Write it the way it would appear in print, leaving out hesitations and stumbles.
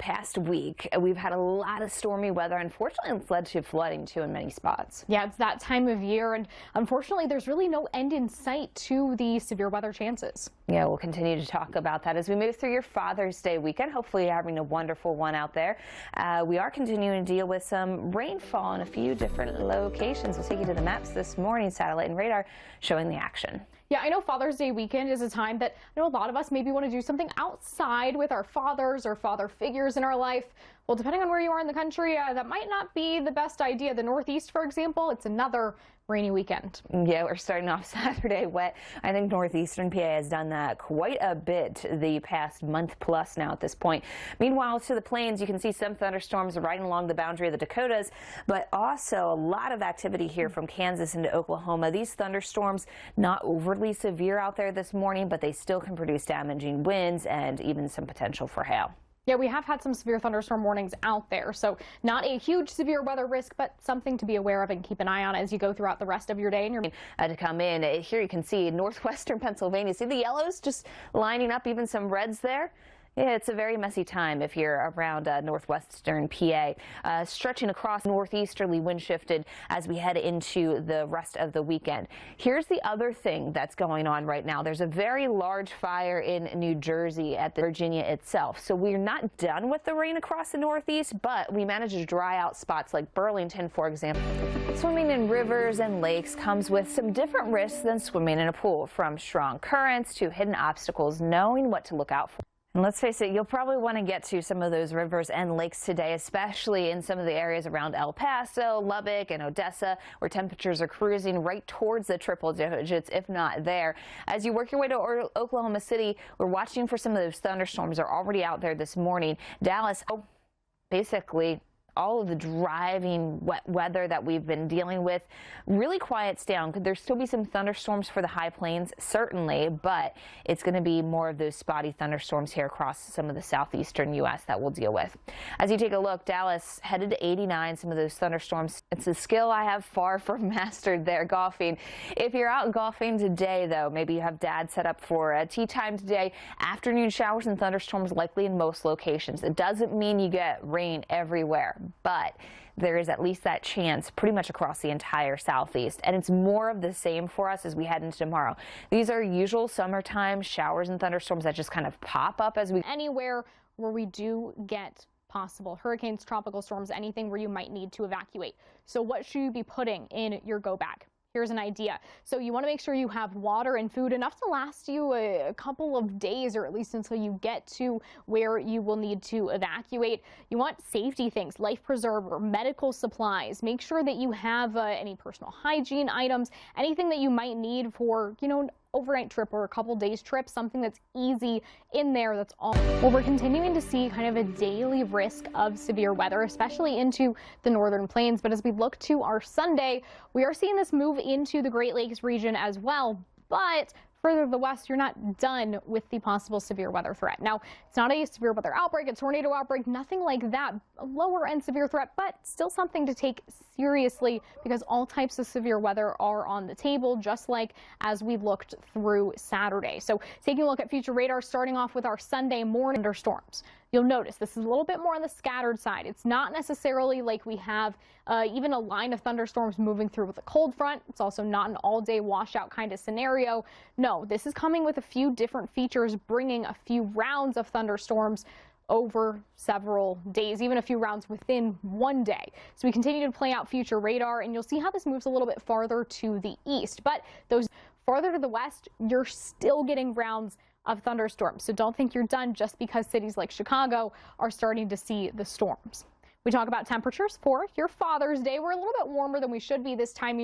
past week, we've had a lot of stormy weather. Unfortunately, it's led to flooding too in many spots. Yeah, it's that time of year, and unfortunately, there's really no end in sight to the severe weather chances. Yeah, we'll continue to talk about that as we move through your Father's Day weekend. Hopefully, you're having a wonderful one out there. We are continuing to deal with some rainfall in a few different locations. We'll take you to the maps this morning. Satellite and radar showing the action. Yeah, I know Father's Day weekend is a time that I know a lot of us maybe want to do something outside with our fathers or father figures in our life. Well, depending on where you are in the country, that might not be the best idea. The Northeast, for example, it's another rainy weekend. Yeah, we're starting off Saturday wet. I think northeastern PA has done that quite a bit the past month plus now at this point. Meanwhile, to the plains, you can see some thunderstorms right along the boundary of the Dakotas, but also a lot of activity here from Kansas into Oklahoma. These thunderstorms not overly severe out there this morning, but they still can produce damaging winds and even some potential for hail. Yeah, we have had some severe thunderstorm warnings out there, so not a huge severe weather risk, but something to be aware of and keep an eye on as you go throughout the rest of your day. And to come in, here you can see northwestern Pennsylvania. See the yellows just lining up, even some reds there? Yeah, it's a very messy time if you're around northwestern PA. Stretching across northeasterly wind shifted as we head into the rest of the weekend. Here's the other thing that's going on right now. There's a very large fire in New Jersey at Virginia itself. So we're not done with the rain across the northeast, but we managed to dry out spots like Burlington, for example. Swimming in rivers and lakes comes with some different risks than swimming in a pool, from strong currents to hidden obstacles, knowing what to look out for. And let's face it, you'll probably want to get to some of those rivers and lakes today, especially in some of the areas around El Paso, Lubbock, and Odessa, where temperatures are cruising right towards the triple digits, if not there. As you work your way to Oklahoma City, we're watching for some of those thunderstorms. They're already out there this morning. Dallas, basically all of the driving wet weather that we've been dealing with really quiets down. Could there still be some thunderstorms for the high plains? Certainly, but it's going to be more of those spotty thunderstorms here across some of the southeastern U.S. that we'll deal with. As you take a look, Dallas headed to 89, some of those thunderstorms. It's a skill I have far from mastered there, golfing. If you're out golfing today, though, maybe you have dad set up for a tee time today. Afternoon showers and thunderstorms likely in most locations. It doesn't mean you get rain everywhere, but there is at least that chance pretty much across the entire southeast, and it's more of the same for us as we head into tomorrow. These are usual summertime showers and thunderstorms that just kind of pop up as we anywhere where we do get possible hurricanes, tropical storms, anything where you might need to evacuate. So what should you be putting in your go bag? Here's an idea. So you want to make sure you have water and food enough to last you a couple of days, or at least until you get to where you will need to evacuate. You want safety things, life preserver, medical supplies. Make sure that you have any personal hygiene items, anything that you might need for, an overnight trip or a couple days trip, something that's easy in there. That's all. Well, we're continuing to see kind of a daily risk of severe weather, especially into the northern plains. But as we look to our Sunday, we are seeing this move into the Great Lakes region as well. But further to the west, you're not done with the possible severe weather threat. Now, it's not a severe weather outbreak, a tornado outbreak, nothing like that. A lower end severe threat, but still something to take seriously, because all types of severe weather are on the table, just like as we looked through Saturday. So taking a look at future radar, starting off with our Sunday morning thunderstorms. You'll notice this is a little bit more on the scattered side. It's not necessarily like we have even a line of thunderstorms moving through with a cold front. It's also not an all-day washout kind of scenario. No, this is coming with a few different features, bringing a few rounds of thunderstorms over several days, even a few rounds within one day. So we continue to play out future radar, and you'll see how this moves a little bit farther to the east. But those farther to the west, you're still getting rounds of thunderstorms. So don't think you're done just because cities like Chicago are starting to see the storms. We talk about temperatures for your Father's Day. We're a little bit warmer than we should be this time of year.